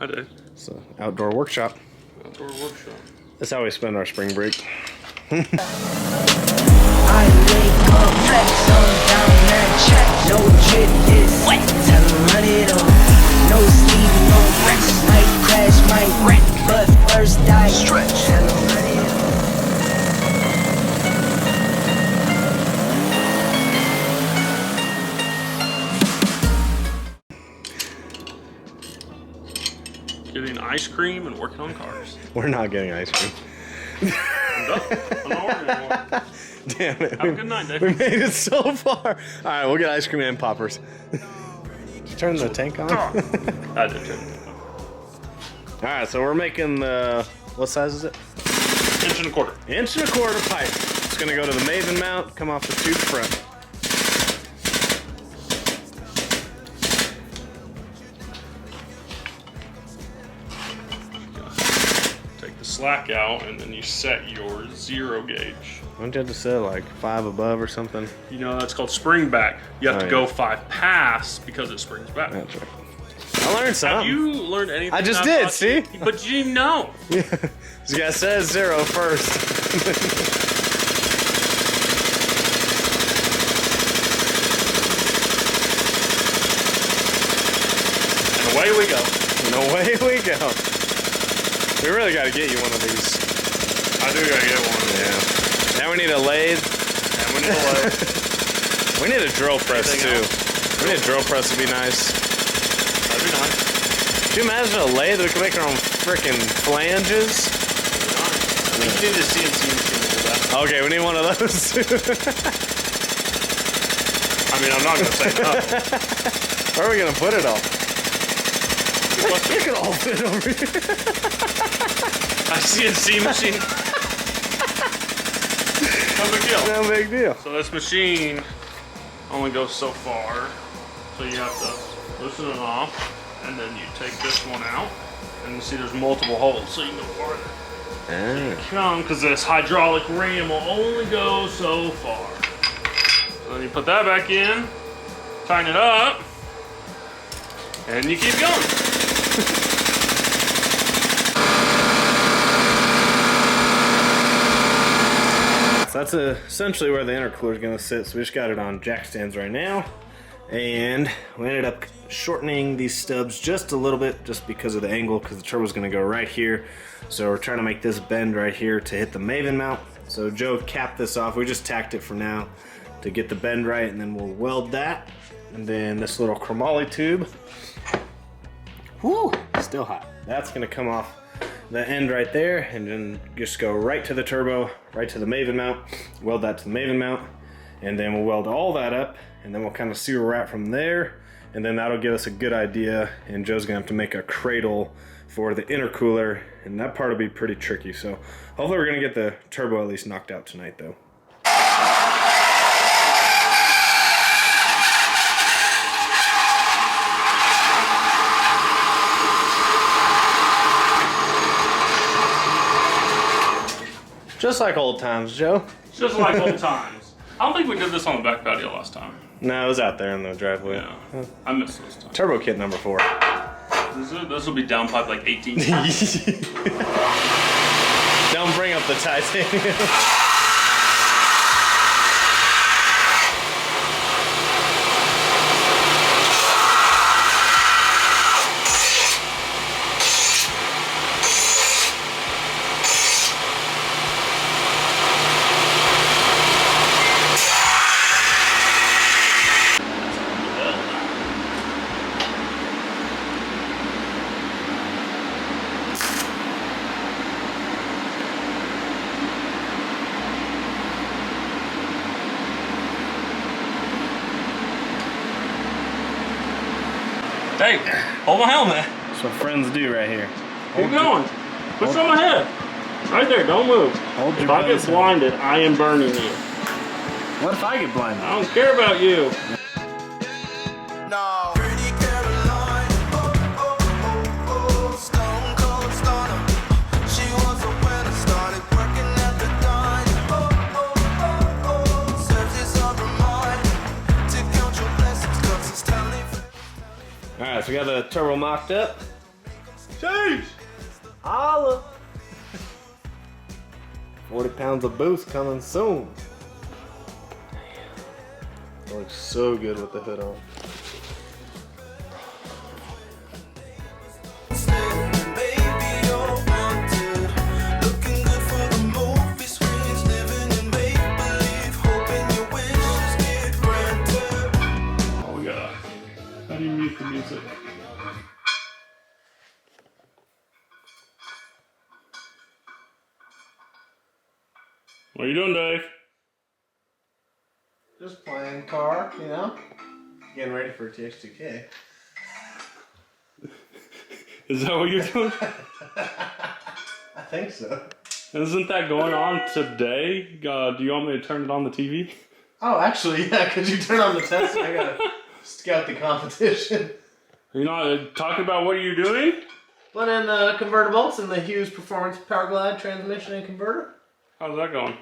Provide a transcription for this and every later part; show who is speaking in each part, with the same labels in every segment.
Speaker 1: I did.
Speaker 2: It's an outdoor workshop.
Speaker 1: Outdoor workshop.
Speaker 2: That's how we spend our spring break.
Speaker 3: I wake up, flex on down that check. No drip is wet, tell 'em run it on. No sleep, no rest. Might crash, might wreck, but first I stretch. Tell 'em run it on.
Speaker 1: Getting ice cream and working on cars.
Speaker 2: We're not getting ice cream.
Speaker 1: I'm not ordering one.
Speaker 2: Damn it.
Speaker 1: Have a good night, Dave.
Speaker 2: We made it so far. All right, we'll get ice cream and poppers. Did you turn the tank on?
Speaker 1: I did too.
Speaker 2: All right, so we're making the, what size is it?
Speaker 1: 1.25 inches.
Speaker 2: 1.25 inch pipe. It's gonna go to the maven mount, come off the tube front.
Speaker 1: Take the slack out and then you set your 0 gauge.
Speaker 2: Don't you have to set like 5 above or something?
Speaker 1: You know, that's called spring back. You have to go 5 past because it springs back.
Speaker 2: That's right. I learned something.
Speaker 1: Have you learned anything?
Speaker 2: I just did, see?
Speaker 1: But you didn't know.
Speaker 2: Yeah. This guy says 0 first.
Speaker 1: And away we go.
Speaker 2: And away we go. We really got to get you one of these.
Speaker 1: I do gotta get one.
Speaker 2: Yeah. Now we need a lathe.
Speaker 1: And we need a lathe.
Speaker 2: We need a drill press
Speaker 1: Anything
Speaker 2: too.
Speaker 1: else?
Speaker 2: We need a drill press to be nice.
Speaker 1: That'd be nice.
Speaker 2: Could you imagine a lathe that we could make our own freaking flanges?
Speaker 1: I think you need a CNC machine to do that.
Speaker 2: Okay, we need one of those.
Speaker 1: I mean, I'm not gonna say no.
Speaker 2: Where are we gonna put it all? It could all fit over here.
Speaker 1: A CNC machine. No big deal.
Speaker 2: No big deal.
Speaker 1: So this machine only goes so far. So you have to loosen it off, and then you take this one out, and you see there's multiple holes, so you can go farther. Come, because this hydraulic ram will only go so far. So then you put that back in, tighten it up, and you keep going.
Speaker 2: So that's essentially where the intercooler is going to sit. So we just got it on jack stands right now. And we ended up shortening these stubs just a little bit just because of the angle, because the turbo is going to go right here. So we're trying to make this bend right here to hit the maven mount. So Joe capped this off. We just tacked it for now to get the bend right, and then we'll weld that. And then this little chromoly tube. Whoo, still hot. That's going to come off the end right there, and then just go right to the turbo, right to the maven mount, weld that to the maven mount, and then we'll weld all that up, and then we'll kind of see where we're at from there, and then that'll give us a good idea. And Joe's gonna have to make a cradle for the intercooler, and that part will be pretty tricky. So hopefully we're gonna get the turbo at least knocked out tonight though. Just like old times, Joe.
Speaker 1: Just like old times. I don't think we did this on the back patio last time.
Speaker 2: No, it was out there in the driveway.
Speaker 1: Yeah, I missed this time.
Speaker 2: Turbo kit number 4.
Speaker 1: This will be downpipe like 18 times.
Speaker 2: Don't bring up the titanium.
Speaker 1: Hey, hold my helmet.
Speaker 2: That's what friends do right here.
Speaker 1: Keep going. Push on my head. Right there, don't move. If I get blinded, I am burning you.
Speaker 2: What if I get blinded?
Speaker 1: I don't care about you.
Speaker 4: No. Pretty Caroline, stone cold stunner. She was a winner, started working at the dime. Searches of her mind to count your blessings, 'cause it's telling.
Speaker 2: Alright, so we got the turbo mocked up. Change! Holla! 40 pounds of boost coming soon. Damn. It looks so good with the hood on.
Speaker 4: Baby, you're wanted. Looking good for the movie screens. Living in make-believe. Hoping your wishes get granted.
Speaker 1: Oh, we got. How do you mute the music? What are you doing, Dave?
Speaker 2: Just playing car, you know? Getting ready for TX2K.
Speaker 1: Is that what you're doing?
Speaker 2: I think so.
Speaker 1: Isn't that going on today? Do you want me to turn it on the TV?
Speaker 2: Oh, actually, yeah, because you turn on the test, I gotta scout the competition.
Speaker 1: You're not talking about what you're doing?
Speaker 2: Put in converter bolts in the Hughes Performance Power Glide transmission and converter.
Speaker 1: How's that going?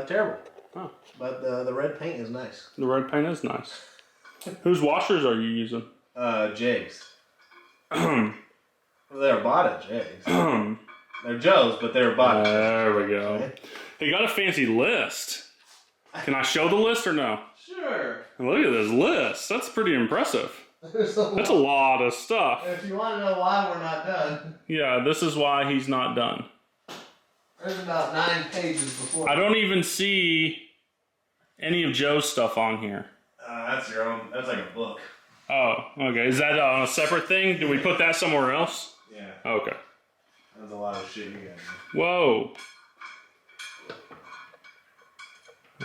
Speaker 2: Terrible.
Speaker 1: Oh,
Speaker 2: But the red paint is nice.
Speaker 1: the red paint is nice. Whose washers are you using?
Speaker 2: Jags. Well, they were bought at Jags. They're Joe's, but they were bought at Jags.
Speaker 1: There we go. He got a fancy list. Can I show the list or no?
Speaker 2: Sure.
Speaker 1: Look at this list. That's pretty impressive.
Speaker 2: There's a
Speaker 1: That's a lot of stuff.
Speaker 2: If you want to know why we're not done,
Speaker 1: Yeah, this is why he's not done.
Speaker 2: there's about 9 pages before.
Speaker 1: I don't even see any of Joe's stuff on here.
Speaker 2: That's your own. That's like a book.
Speaker 1: Oh, okay. Is that a separate thing? Do we put that somewhere else?
Speaker 2: Yeah.
Speaker 1: Okay.
Speaker 2: That's a lot of shit you got.
Speaker 1: Whoa.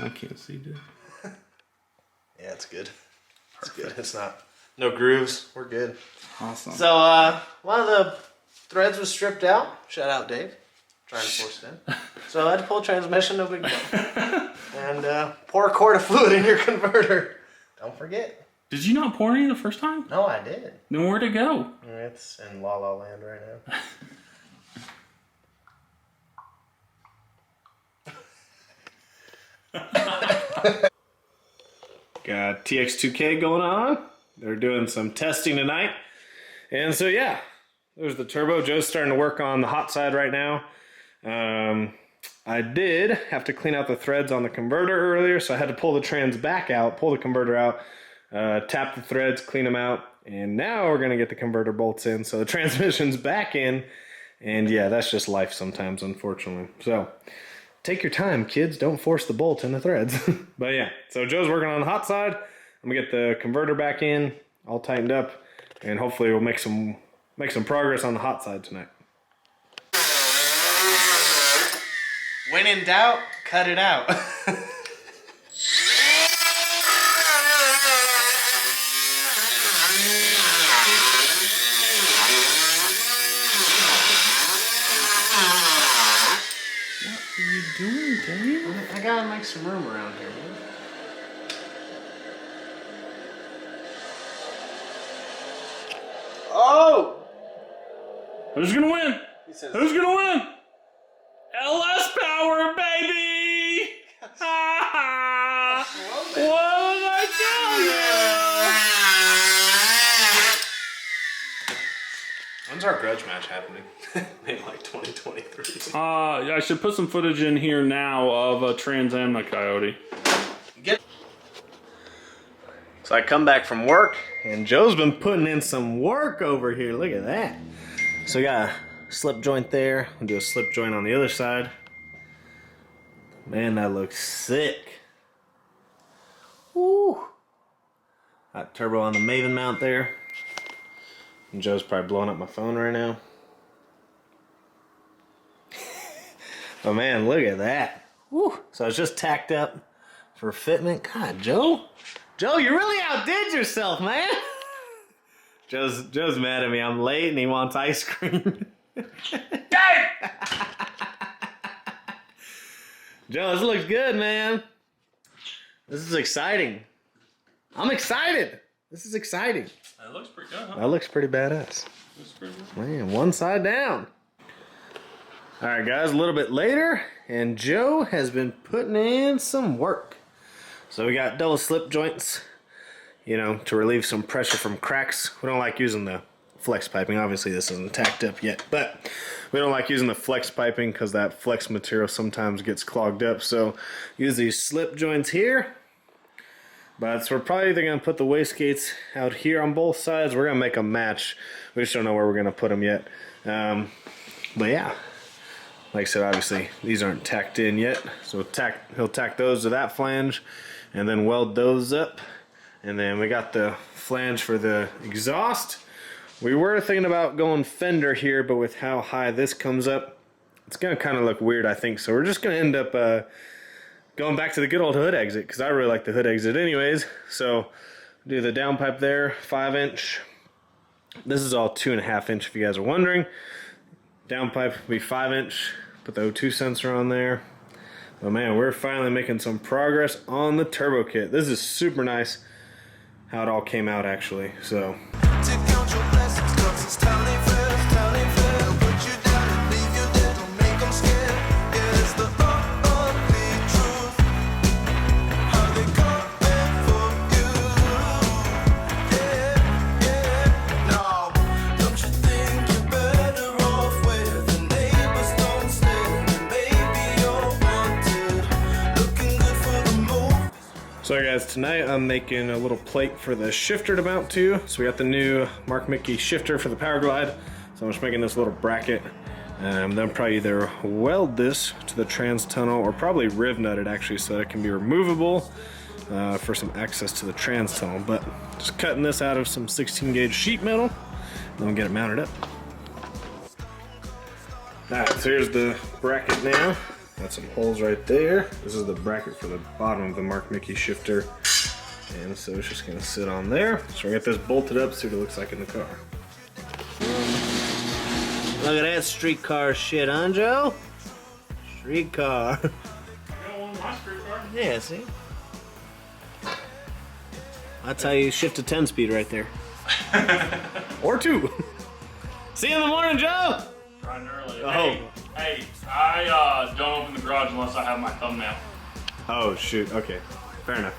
Speaker 1: I can't see, dude.
Speaker 2: Yeah, it's good. It's good. It's not. No grooves. We're good.
Speaker 1: Awesome.
Speaker 2: So, one of the threads was stripped out. Shout out, Dave. Trying to force it in. So I had to pull transmission, no big deal. And pour a quart of fluid in your converter. Don't forget.
Speaker 1: Did you not pour any the first time?
Speaker 2: No, I did.
Speaker 1: Then where'd it go?
Speaker 2: It's in La La Land right now. Got TX2K going on. They're doing some testing tonight. And so, yeah, there's the turbo. Joe's starting to work on the hot side right now. I did have to clean out the threads on the converter earlier, so I had to pull the trans back out, pull the converter out, tap the threads, clean them out, and now we're going to get the converter bolts in. So the transmission's back in, and yeah, that's just life sometimes, unfortunately. So take your time, kids. Don't force the bolt in the threads. But yeah, so Joe's working on the hot side. I'm going to get the converter back in, all tightened up, and hopefully we'll make some progress on the hot side tonight. When in doubt, cut it out.
Speaker 1: What are you doing, Dave?
Speaker 2: I gotta make some room around here, man. Oh!
Speaker 1: Who's gonna win? Who's gonna win? LS power, baby! Ha What did I tell you?
Speaker 2: When's our grudge match happening? Maybe like 2023.
Speaker 1: I should put some footage in here now of a Trans Am a Coyote.
Speaker 2: So I come back from work, and Joe's been putting in some work over here. Look at that. So we got a slip joint there. We'll do a slip joint on the other side. Man, that looks sick. Woo! Got turbo on the Maven mount there. And Joe's probably blowing up my phone right now. Oh man, look at that. Woo! So it's just tacked up for fitment. God, Joe. Joe, you really outdid yourself, man. Joe's mad at me. I'm late and he wants ice cream. Joe, this looks good, man. This is exciting. I'm excited. This is exciting.
Speaker 1: That looks pretty good, huh?
Speaker 2: That looks pretty badass.
Speaker 1: Looks pretty good.
Speaker 2: Man, one side down. All right, guys, a little bit later, and Joe has been putting in some work. So we got double slip joints, you know, to relieve some pressure from cracks. We don't like using the flex piping. Obviously this isn't tacked up yet, but we don't like using the flex piping because that flex material sometimes gets clogged up. So use these slip joints here. But so we're probably either going to put the wastegates out here on both sides. We're going to make them match. We just don't know where we're going to put them yet. But yeah, like I said, obviously these aren't tacked in yet. So he'll tack those to that flange and then weld those up. And then we got the flange for the exhaust. We were thinking about going fender here, but with how high this comes up, it's going to kind of look weird, I think. So we're just going to end up going back to the good old hood exit, because I really like the hood exit anyways. So do the downpipe there, 5-inch. This is all 2.5 inch if you guys are wondering. Downpipe will be 5-inch. Put the O2 sensor on there. But man, we're finally making some progress on the turbo kit. This is super nice how it all came out actually. So
Speaker 4: To count your blessings, 'cause it's tally fair. Put you down and leave you there, don't make 'em scared. Yeah, it's the ugly truth. How they coming for you. Yeah. No, don't you think you're better off where the neighbors don't stare? And baby, you're wanted, looking good for the move.
Speaker 2: So guys, tonight I'm making a little plate for the shifter to mount to. So we got the new Mark Mickey shifter for the Power Glide. So I'm just making this little bracket. Then I'll probably either weld this to the trans tunnel or probably riv nut it actually so that it can be removable for some access to the trans tunnel. But just cutting this out of some 16 gauge sheet metal, then we'll get it mounted up. Alright, so here's the bracket now. Got some holes right there. This is the bracket for the bottom of the Mark Mickey shifter. And so it's just gonna sit on there. So we got this bolted up, see what it looks like in the car. Look at that streetcar shit, huh, Joe? Streetcar.
Speaker 1: You don't want my streetcar?
Speaker 2: Yeah, see? That's how you shift to 10-speed right there. Or 2. See you in the morning, Joe!
Speaker 1: Riding early.
Speaker 2: Oh.
Speaker 1: Hey, I don't open the garage unless I have my thumbnail.
Speaker 2: Oh, shoot. Okay. Fair enough.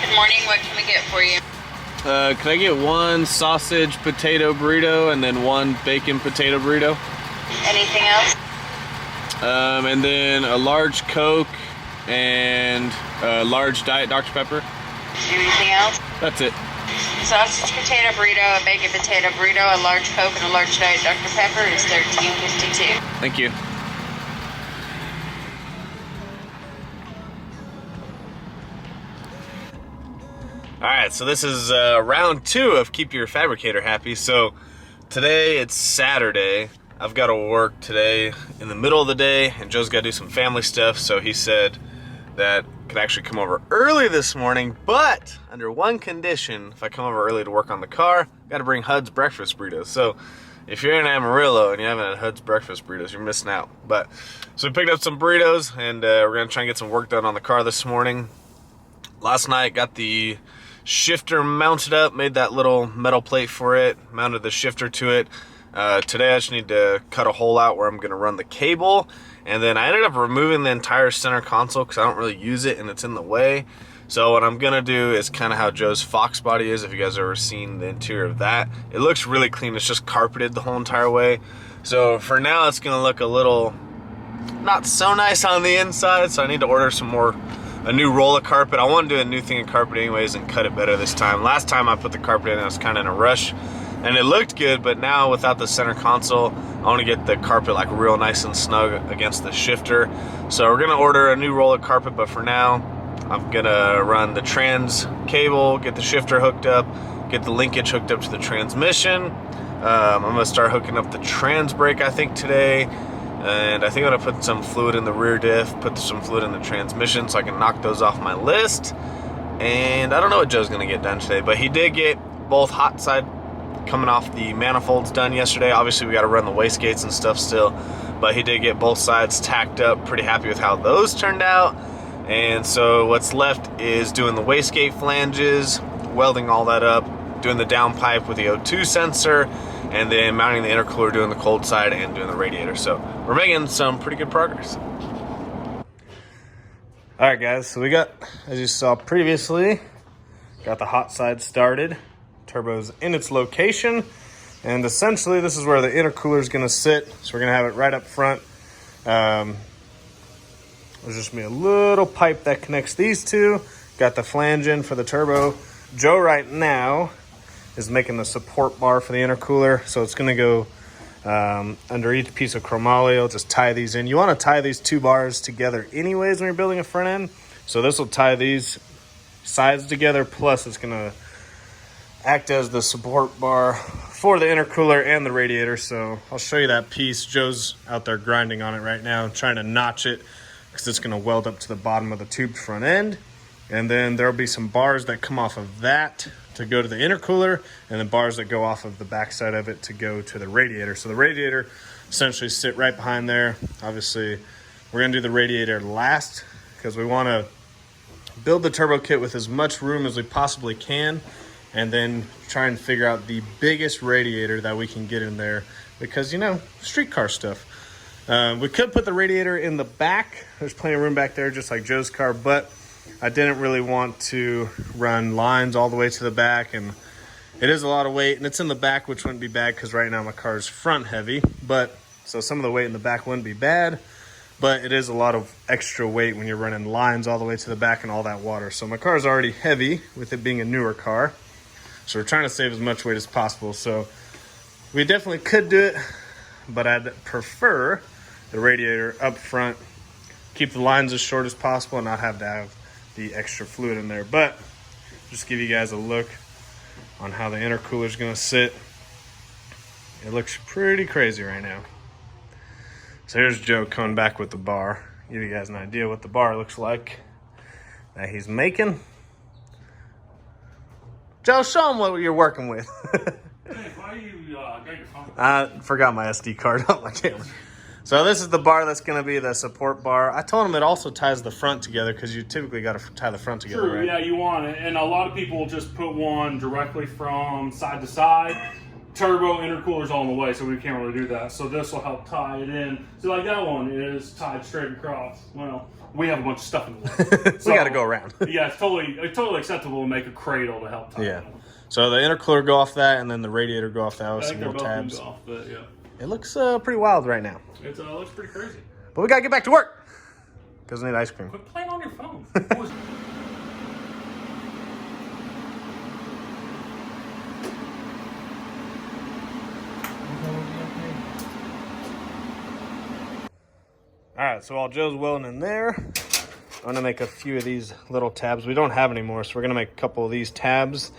Speaker 5: Good morning, what can we get for you?
Speaker 6: Can I get one sausage potato burrito and then one bacon potato burrito?
Speaker 5: Anything else?
Speaker 6: And then a large Coke and a large Diet Dr. Pepper.
Speaker 5: Anything else?
Speaker 6: That's it.
Speaker 5: Sausage potato burrito, a bacon potato burrito, a large Coke, and a large Diet Dr. Pepper is $13.52.
Speaker 6: Thank you. Alright, so this is round 2 of Keep Your Fabricator Happy. So today it's Saturday. I've got to work today in the middle of the day, and Joe's got to do some family stuff, so he said that I could actually come over early this morning, but under one condition. If I come over early to work on the car, got to bring HUD's breakfast burritos. So if you're in Amarillo and you haven't had HUD's breakfast burritos, you're missing out. But so we picked up some burritos, and we're going to try and get some work done on the car this morning. Last night, got the shifter mounted up, made that little metal plate for it, mounted the shifter to it. Today I just need to cut a hole out where I'm going to run the cable, and then I ended up removing the entire center console because I don't really use it and it's in the way. So what I'm going to do is kind of how Joe's Fox body is, if you guys have ever seen the interior of that. It looks really clean, it's just carpeted the whole entire way. So for now it's going to look a little not so nice on the inside, so I need to order a new roll of carpet. I want to do a new thing of carpet anyways and cut it better this time. Last time I put the carpet in, I was kind of in a rush and it looked good, but now without the center console, I want to get the carpet like real nice and snug against the shifter. So we're gonna order a new roll of carpet, but for now, I'm gonna run the trans cable, get the shifter hooked up, get the linkage hooked up to the transmission. I'm gonna start hooking up the trans brake, I think, today. And I think I'm gonna put some fluid in the rear diff, put some fluid in the transmission so I can knock those off my list. And I don't know what Joe's gonna get done today, but he did get both hot side coming off the manifolds done yesterday. Obviously we got to run the wastegates and stuff still, but he did get both sides tacked up. Pretty happy with how those turned out. And so what's left is doing the wastegate flanges, welding all that up, doing the downpipe with the O2 sensor, and then mounting the intercooler, doing the cold side, and doing the radiator. So we're making some pretty good progress.
Speaker 2: All right, guys, so we got, as you saw previously, got the hot side started. Turbo's in its location, and essentially this is where the intercooler is going to sit. So we're going to have it right up front. There's just me a little pipe that connects these two. Got the flange in for the turbo. Joe right now is making the support bar for the intercooler, so it's going to go under each piece of chromoly. I'll just tie these in. You want to tie these two bars together anyways when you're building a front end. So this will tie these sides together, plus it's going to act as the support bar for the intercooler and the radiator. So I'll show you that piece. Joe's out there grinding on it right now, trying to notch it because it's going to weld up to the bottom of the tubed front end. And then there'll be some bars that come off of that to go to the intercooler, and then bars that go off of the backside of it to go to the radiator. So the radiator essentially sit right behind there. Obviously, we're going to do the radiator last because we want to build the turbo kit with as much room as we possibly can, and then try and figure out the biggest radiator that we can get in there because, you know, street car stuff. We could put the radiator in the back. There's plenty of room back there, just like Joe's car, but I didn't really want to run lines all the way to the back, and it is a lot of weight, and it's in the back, which wouldn't be bad because right now my car is front heavy, but so some of the weight in the back wouldn't be bad, but it is a lot of extra weight when you're running lines all the way to the back and all that water. So my car is already heavy with it being a newer car, so we're trying to save as much weight as possible. So we definitely could do it, but I'd prefer the radiator up front, keep the lines as short as possible, and not have to have the extra fluid in there. But just give you guys a look on how the intercooler is going to sit. It looks pretty crazy right now. So here's Joe coming back with the bar. Give you guys an idea what the bar looks like that he's making. Joe, show him what you're working with.
Speaker 1: Hey, why you got your phone?
Speaker 2: I forgot my SD card on my camera. So this is the bar that's going to be the support bar. I told him it also ties the front together because you typically got to tie the front together,
Speaker 1: True,
Speaker 2: right?
Speaker 1: yeah, you want it. And a lot of people just put one directly from side to side. Turbo intercooler's all in the way, so we can't really do that. So this will help tie it in. So like that one is tied straight across. Well, we have a bunch of stuff in the way. So,
Speaker 2: we got to go around.
Speaker 1: Yeah, it's totally acceptable to make a cradle to help tie it.
Speaker 2: So the intercooler go off that, and then the radiator go off that with
Speaker 1: I
Speaker 2: some
Speaker 1: think
Speaker 2: little
Speaker 1: they're
Speaker 2: tabs.
Speaker 1: both off, but yeah.
Speaker 2: It looks pretty wild right now.
Speaker 1: It looks pretty crazy.
Speaker 2: But we got to get back to work because I need ice cream.
Speaker 1: Quit playing on your phone.
Speaker 2: All right, so while Joe's welding in there, I'm going to make a few of these little tabs. We don't have any more, so we're going to make a couple of these tabs.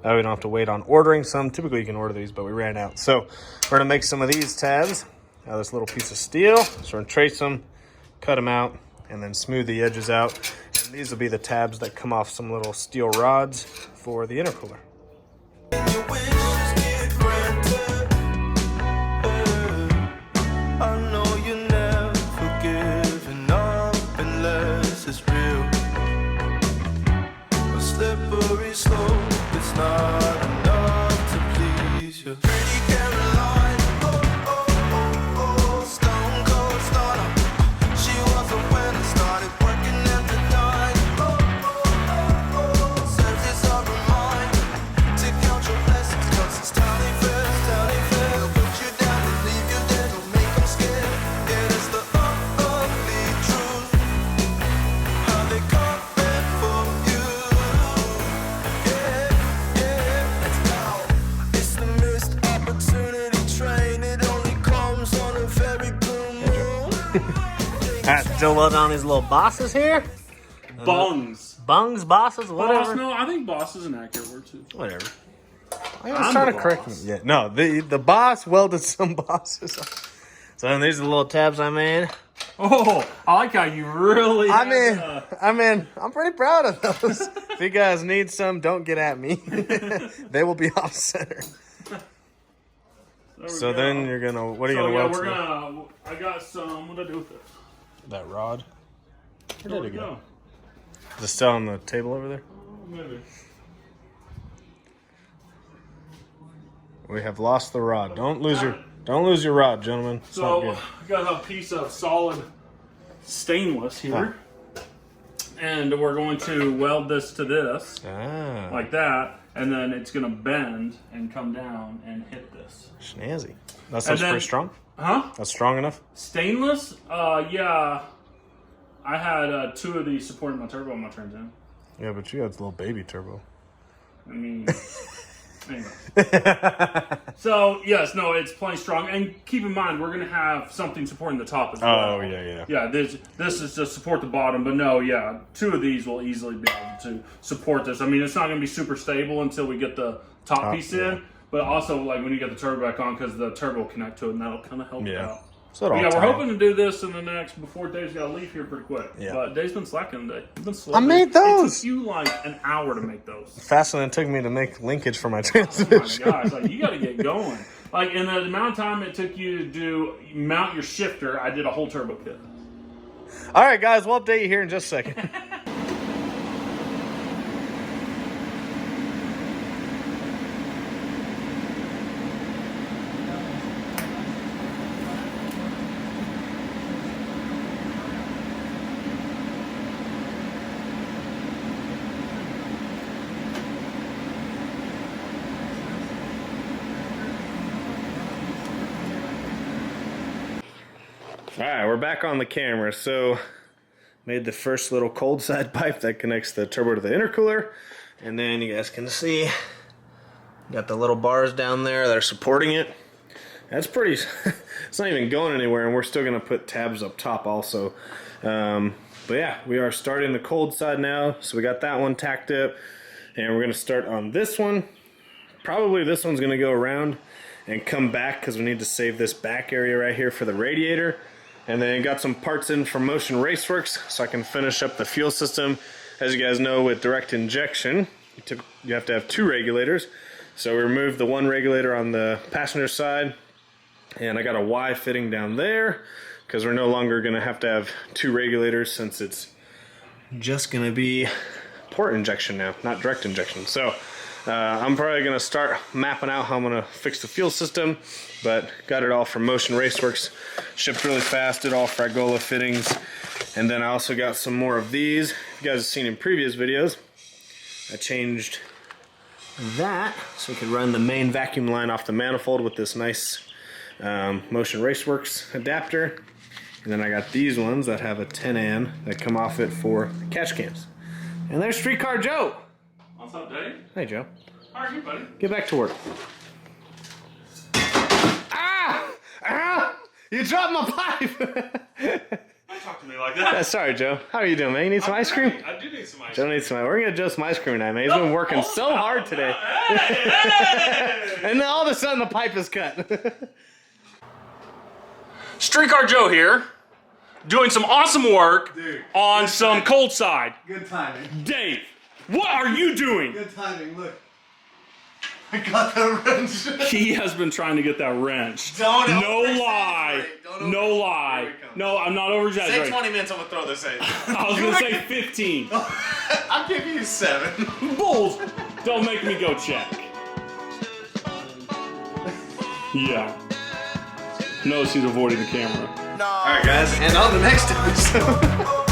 Speaker 2: That way we don't have to wait on ordering some. Typically you can order these, but we ran out. So we're going to make some of these tabs out of this little piece of steel. So we're going to trace them, cut them out, and then smooth the edges out. And these will be the tabs that come off some little steel rods for the intercooler.
Speaker 4: Your wishes get granted. I know you never giving up unless it's real. A slippery slope, it's not enough to please you. Pretty Caroline, stone cold stunner. She was a winner, started working at the dime. Serves as a reminder to count your blessings, 'cause it's tally fair, tally fair. They'll put you down and leave you there, don't make them scared. It is the ugly truth, how they come back for you. It's the missed opportunity train, it only comes on a very blue moon.
Speaker 2: All right, Joe welding on these little bosses here.
Speaker 1: Bungs.
Speaker 2: Bungs, bosses, whatever.
Speaker 1: Boss, no, I think boss is an accurate word too.
Speaker 2: Whatever. I was
Speaker 1: I'm
Speaker 2: trying
Speaker 1: the
Speaker 2: to correct me.
Speaker 1: boss.
Speaker 2: Yeah, no, the boss welded some bosses. So then these are the little tabs I made.
Speaker 1: Oh, I like how you really.
Speaker 2: I'm pretty proud of those. If you guys need some, don't get at me. They will be off center. So then you're gonna, what are you
Speaker 1: So
Speaker 2: gonna
Speaker 1: yeah,
Speaker 2: weld
Speaker 1: we're
Speaker 2: to?
Speaker 1: gonna. I got some. What do I do with it?
Speaker 2: That rod.
Speaker 1: There we go.
Speaker 2: Is it still on the table over there?
Speaker 1: Maybe.
Speaker 2: We have lost the rod. Don't lose your rod, gentlemen. It's not
Speaker 1: So
Speaker 2: good.
Speaker 1: I got a piece of solid stainless here. And we're going to weld this to this, like that, and then it's going to bend and come down and hit this.
Speaker 2: Snazzy. That sounds pretty strong.
Speaker 1: Huh?
Speaker 2: That's strong enough?
Speaker 1: Stainless? Yeah. I had 2 of these supporting my turbo on my Trans Am.
Speaker 2: Yeah, but you got the little baby turbo.
Speaker 1: I mean, anyway. So, yes, no, it's plenty strong. And keep in mind, we're going to have something supporting the top as well.
Speaker 2: Oh, yeah.
Speaker 1: Yeah, this is to support the bottom, but no, yeah, 2 of these will easily be able to support this. I mean, it's not going to be super stable until we get the top piece in, but also, like, when you get the turbo back on, because the turbo will connect to it, and that'll kind of help it out.
Speaker 2: So
Speaker 1: But yeah, we're hoping to do this in the next, before Dave's got to leave here pretty quick.
Speaker 2: Yeah.
Speaker 1: But Dave's been slacking today. He's been slow.
Speaker 2: I made those!
Speaker 1: It took you like an hour to make those.
Speaker 2: Faster than it took me to make linkage for my
Speaker 1: Oh
Speaker 2: transmission.
Speaker 1: my gosh, like, you got to get going. Like, in the amount of time it took you to mount your shifter, I did a whole turbo kit.
Speaker 2: All right, guys, we'll update you here in just a second. All right, we're back on the camera. So, made the first little cold side pipe that connects the turbo to the intercooler. And then you guys can see, got the little bars down there that are supporting it. That's pretty, it's not even going anywhere, and we're still gonna put tabs up top also. But yeah, we are starting the cold side now. So we got that one tacked up, and we're gonna start on this one. Probably this one's gonna go around and come back because we need to save this back area right here for the radiator. And then got some parts in from Motion Raceworks so I can finish up the fuel system. As you guys know, with direct injection, you have to have 2 regulators. So we removed the 1 regulator on the passenger side, and I got a Y fitting down there because we're no longer going to have 2 regulators since it's just going to be port injection now, not direct injection. So I'm probably going to start mapping out how I'm going to fix the fuel system, but got it all from Motion Raceworks. Shipped really fast, did all Fragola fittings, and then I also got some more of these. You guys have seen in previous videos, I changed that so we could run the main vacuum line off the manifold with this nice Motion Raceworks adapter. And then I got these ones that have a 10 that come off it for catch cams. And there's Streetcar Joe.
Speaker 1: What's up, Dave?
Speaker 2: Hey, Joe.
Speaker 1: How are you, buddy?
Speaker 2: Get back to work. Ah! Ah! You dropped my pipe!
Speaker 1: Don't talk to me like that.
Speaker 2: Sorry, Joe. How are you doing, man? You need some ice cream?
Speaker 1: I do need some ice
Speaker 2: Joe
Speaker 1: cream.
Speaker 2: needs some ice cream. We're going to Joe some ice cream tonight, man. He's been working so hard today.
Speaker 1: Hey!
Speaker 2: And then all of a sudden the pipe is cut.
Speaker 1: Streetcar Joe here, doing some awesome work on some cold side.
Speaker 7: Good timing.
Speaker 1: Dave, what are you doing?
Speaker 7: Good timing. Look. I got the wrench.
Speaker 1: He has been trying to get that wrench.
Speaker 7: Don't
Speaker 1: No
Speaker 7: over-exaggerate.
Speaker 1: lie.
Speaker 7: Don't
Speaker 1: No
Speaker 7: over-
Speaker 1: lie.
Speaker 7: Here it comes.
Speaker 1: No, I'm not over
Speaker 6: Say
Speaker 1: exaggerating.
Speaker 6: 20 minutes, I'm gonna throw this in.
Speaker 1: I was gonna say 15.
Speaker 7: I'll give you 7.
Speaker 1: Bulls, don't make me go check. Yeah. Notice he's avoiding the camera.
Speaker 7: Alright guys, and on the next episode.